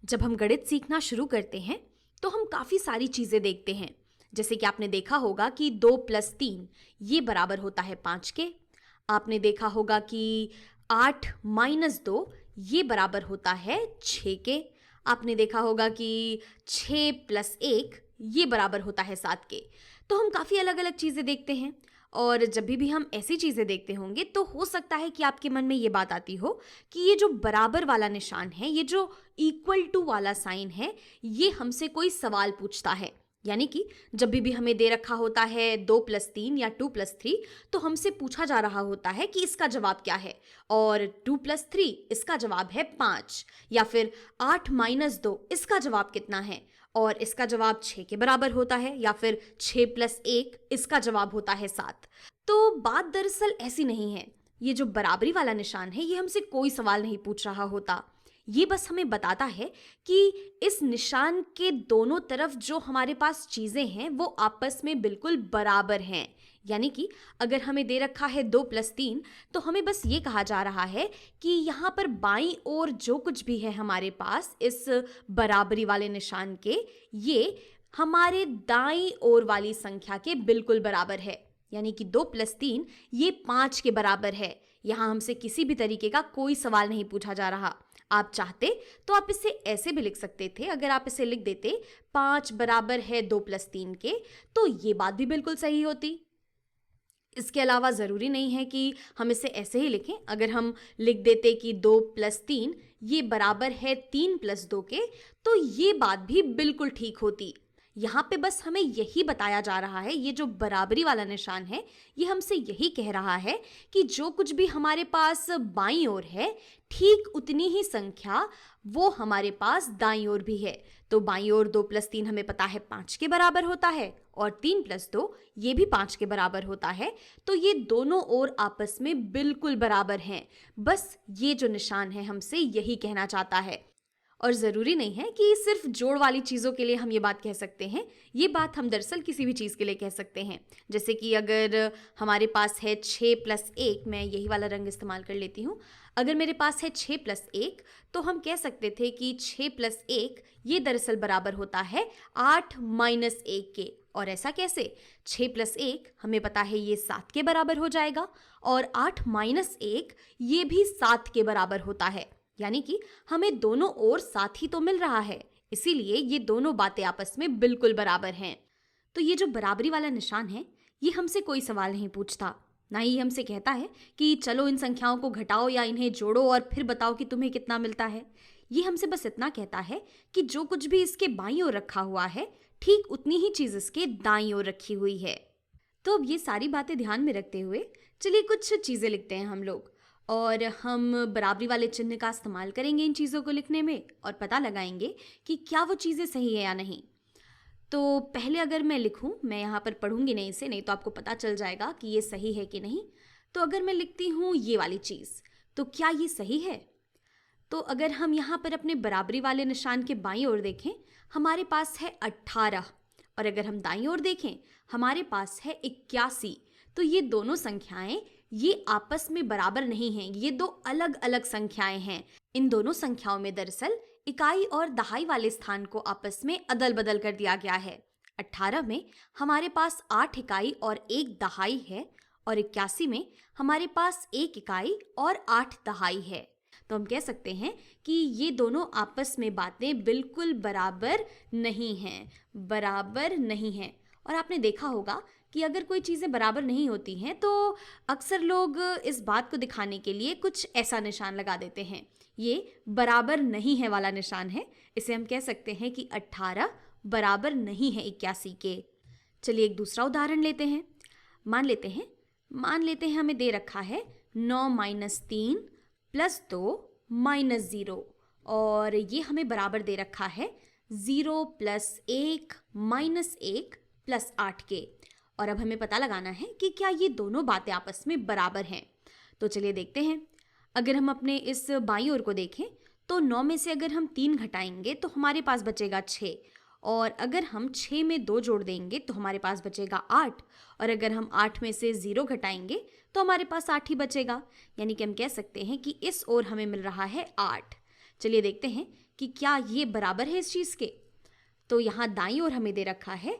जब हम गणित सीखना शुरू करते हैं तो हम काफ़ी सारी चीज़ें देखते हैं। जैसे कि आपने देखा होगा कि 2 + 3 ये बराबर होता है 5 के। आपने देखा होगा कि 8 - 2 ये बराबर होता है 6 के। आपने देखा होगा कि 6 + 1 ये बराबर होता है 7 के। तो हम काफ़ी अलग अलग चीज़ें देखते हैं। और जब भी हम ऐसी चीज़ें देखते होंगे तो हो सकता है कि आपके मन में ये बात आती हो कि ये जो बराबर वाला निशान है, ये जो इक्वल टू वाला साइन है, ये हमसे कोई सवाल पूछता है। यानी कि जब भी हमें दे रखा होता है 2 + 3 या 2 + 3, तो हमसे पूछा जा रहा होता है कि इसका जवाब क्या है। और 2 + 3 इसका जवाब है 5, या फिर 8 - 2 इसका जवाब कितना है, और इसका जवाब 6 के बराबर होता है, या फिर 6 + 1 इसका जवाब होता है 7। तो बात दरअसल ऐसी नहीं है। ये जो बराबरी वाला निशान है, ये हमसे कोई सवाल नहीं पूछ रहा होता। ये बस हमें बताता है कि इस निशान के दोनों तरफ जो हमारे पास चीज़ें हैं वो आपस में बिल्कुल बराबर हैं। यानी कि अगर हमें दे रखा है 2 + 3, तो हमें बस ये कहा जा रहा है कि यहाँ पर बाईं ओर जो कुछ भी है हमारे पास इस बराबरी वाले निशान के, ये हमारे दाईं ओर वाली संख्या के बिल्कुल बराबर है। यानी कि 2 + 3 ये 5 के बराबर है। यहाँ हमसे किसी भी तरीके का कोई सवाल नहीं पूछा जा रहा। आप चाहते तो आप इसे ऐसे भी लिख सकते थे। अगर आप इसे लिख देते 5 बराबर है 2 + 3 के, तो ये बात भी बिल्कुल सही होती। इसके अलावा ज़रूरी नहीं है कि हम इसे ऐसे ही लिखें। अगर हम लिख देते कि 2 + 3 ये बराबर है 3 + 2 के, तो ये बात भी बिल्कुल ठीक होती। यहाँ पे बस हमें यही बताया जा रहा है, ये जो बराबरी वाला निशान है, ये हमसे यही कह रहा है कि जो कुछ भी हमारे पास बाईं ओर है, ठीक उतनी ही संख्या वो हमारे पास दाईं ओर भी है। तो बाईं ओर 2 + 3 हमें पता है 5 के बराबर होता है, और 3 + 2 ये भी 5 के बराबर होता है। तो ये दोनों ओर आपस में बिल्कुल बराबर हैं। बस ये जो निशान है हमसे यही कहना चाहता है। और ज़रूरी नहीं है कि सिर्फ जोड़ वाली चीज़ों के लिए हम ये बात कह सकते हैं। ये बात हम दरअसल किसी भी चीज़ के लिए कह सकते हैं। जैसे कि अगर हमारे पास है 6 + 1, मैं यही वाला रंग इस्तेमाल कर लेती हूँ। अगर मेरे पास है 6 + 1, तो हम कह सकते थे कि 6 + 1 ये दरअसल बराबर होता है 8 - 1 के। और ऐसा कैसे? 6 + 1 हमें पता है ये 7 के बराबर हो जाएगा, और 8 - 1 ये भी 7 के बराबर होता है। यानी कि हमें दोनों ओर साथ ही तो मिल रहा है, इसीलिए ये दोनों बातें आपस में बिल्कुल बराबर हैं। तो ये जो बराबरी वाला निशान है, ये हमसे कोई सवाल नहीं पूछता। ना ही हमसे कहता है कि चलो इन संख्याओं को घटाओ या इन्हें जोड़ो और फिर बताओ कि तुम्हें कितना मिलता है। ये हमसे बस इतना कहता है कि जो कुछ भी इसके बाईं ओर रखा हुआ है, ठीक उतनी ही चीज़ इसके दाईं ओर रखी हुई है। तो अब ये सारी बातें ध्यान में रखते हुए चलिए कुछ चीज़ें लिखते हैं हम लोग। और हम बराबरी वाले चिन्ह का इस्तेमाल करेंगे इन चीज़ों को लिखने में, और पता लगाएंगे कि क्या वो चीज़ें सही है या नहीं। तो पहले अगर मैं लिखूं, मैं यहाँ पर पढ़ूंगी नहीं इसे, नहीं तो आपको पता चल जाएगा कि ये सही है कि नहीं। तो अगर मैं लिखती हूँ ये वाली चीज़, तो क्या ये सही है? तो अगर हम यहाँ पर अपने बराबरी वाले निशान के बाईं ओर देखें, हमारे पास है 18, और अगर हम दाईं ओर देखें, हमारे पास है 81। तो ये दोनों संख्याएं ये आपस में बराबर नहीं हैं, ये दो अलग अलग संख्याएं हैं। इन दोनों संख्याओं में दरअसल इकाई और दहाई वाले स्थान को आपस में अदल बदल कर दिया गया है। 18 में हमारे पास 8 इकाई और 1 दहाई है, और 81 में हमारे पास 1 इकाई और 8 दहाई है। तो हम कह सकते हैं कि ये दोनों आपस में बातें बिल्कुल बराबर नहीं हैं, बराबर नहीं हैं। और आपने देखा होगा कि अगर कोई चीज़ें बराबर नहीं होती हैं तो अक्सर लोग इस बात को दिखाने के लिए कुछ ऐसा निशान लगा देते हैं। ये बराबर नहीं है वाला निशान है। इसे हम कह सकते हैं कि 18 बराबर नहीं है 81 के। चलिए एक दूसरा उदाहरण लेते हैं। मान लेते हैं हमें दे रखा है 9 - 3 + 2 - 0, और ये हमें बराबर दे रखा है 0 + 1 - 1 + 8 के। और अब हमें पता लगाना है कि क्या ये दोनों बातें आपस में बराबर हैं। तो चलिए देखते हैं। अगर हम अपने इस बाईं ओर को देखें, तो 9 में से अगर हम 3 घटाएंगे तो हमारे पास बचेगा 6, और अगर हम 6 में 2 जोड़ देंगे तो हमारे पास बचेगा 8, और अगर हम 8 में से 0 घटाएंगे तो हमारे पास 8 ही बचेगा। यानी कि हम कह सकते हैं कि इस ओर हमें मिल रहा है 8। चलिए देखते हैं कि क्या ये बराबर है इस चीज़ के। तो यहाँ दाईं ओर हमें दे रखा है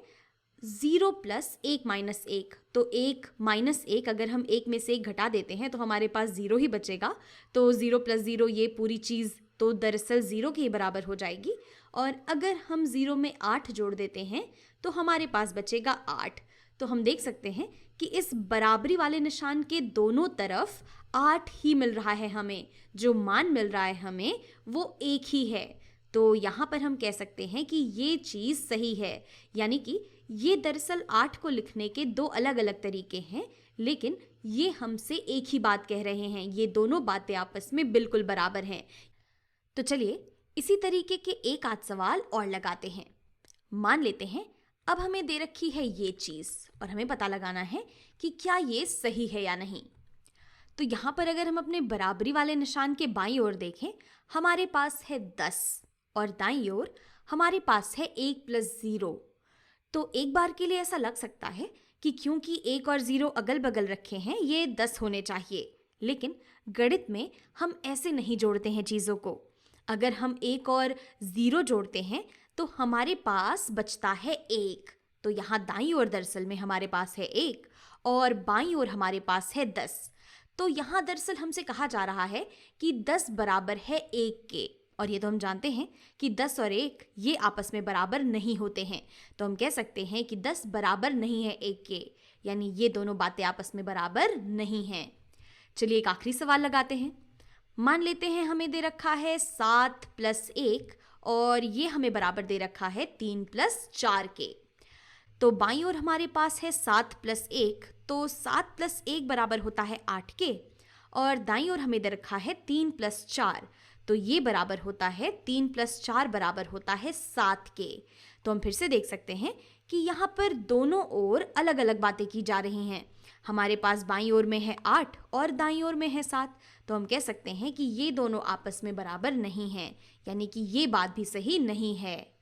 0 प्लस 1 माइनस 1। तो 1 माइनस 1, अगर हम 1 में से 1 घटा देते हैं तो हमारे पास 0 ही बचेगा। तो 0 प्लस 0, ये पूरी चीज़ तो दरअसल 0 के ही बराबर हो जाएगी। और अगर हम 0 में 8 जोड़ देते हैं तो हमारे पास बचेगा 8। तो हम देख सकते हैं कि इस बराबरी वाले निशान के दोनों तरफ 8 ही मिल रहा है हमें। जो मान मिल रहा है हमें वो एक ही है। तो यहाँ पर हम कह सकते हैं कि ये चीज़ सही है, यानी कि ये दरअसल 8 को लिखने के दो अलग अलग तरीके हैं, लेकिन ये हमसे एक ही बात कह रहे हैं। ये दोनों बातें आपस में बिल्कुल बराबर हैं। तो चलिए इसी तरीके के एक आध सवाल और लगाते हैं। मान लेते हैं अब हमें दे रखी है ये चीज़ और हमें पता लगाना है कि क्या ये सही है या नहीं। तो यहाँ पर अगर हम अपने बराबरी वाले निशान के बाईं ओर देखें, हमारे पास है 10 और दाईं ओर हमारे पास है 1 प्लस 0। तो एक बार के लिए ऐसा लग सकता है कि क्योंकि 1 और 0 अगल बगल रखे हैं ये 10 होने चाहिए, लेकिन गणित में हम ऐसे नहीं जोड़ते हैं चीज़ों को। अगर हम 1 और 0 जोड़ते हैं तो हमारे पास बचता है 1। तो यहाँ दाईं ओर दरअसल में हमारे पास है 1 और बाईं ओर हमारे पास है 10। तो यहाँ दरअसल हमसे कहा जा रहा है कि 10 बराबर है 1 के, और ये तो हम जानते हैं कि 10 और 1 ये आपस में बराबर नहीं होते हैं। तो हम कह सकते हैं कि 10 बराबर नहीं है 1 के, यानी ये दोनों बातें आपस में बराबर नहीं हैं। चलिए एक आखिरी सवाल लगाते हैं। मान लेते हैं हमें दे रखा है 7 प्लस 1 और ये हमें बराबर दे रखा है 3 प्लस 4 के। तो बाईं ओर हमारे पास है 7 प्लस 1, तो 7 प्लस 1 बराबर होता है 8 के, और दाईं ओर हमें दे रखा है 3 प्लस 4, तो ये बराबर होता है 3 प्लस 4 बराबर होता है 7 के। तो हम फिर से देख सकते हैं कि यहाँ पर दोनों ओर अलग अलग बातें की जा रही हैं। हमारे पास बाईं ओर में है 8 और दाईं ओर में है 7। तो हम कह सकते हैं कि ये दोनों आपस में बराबर नहीं हैं, यानी कि ये बात भी सही नहीं है।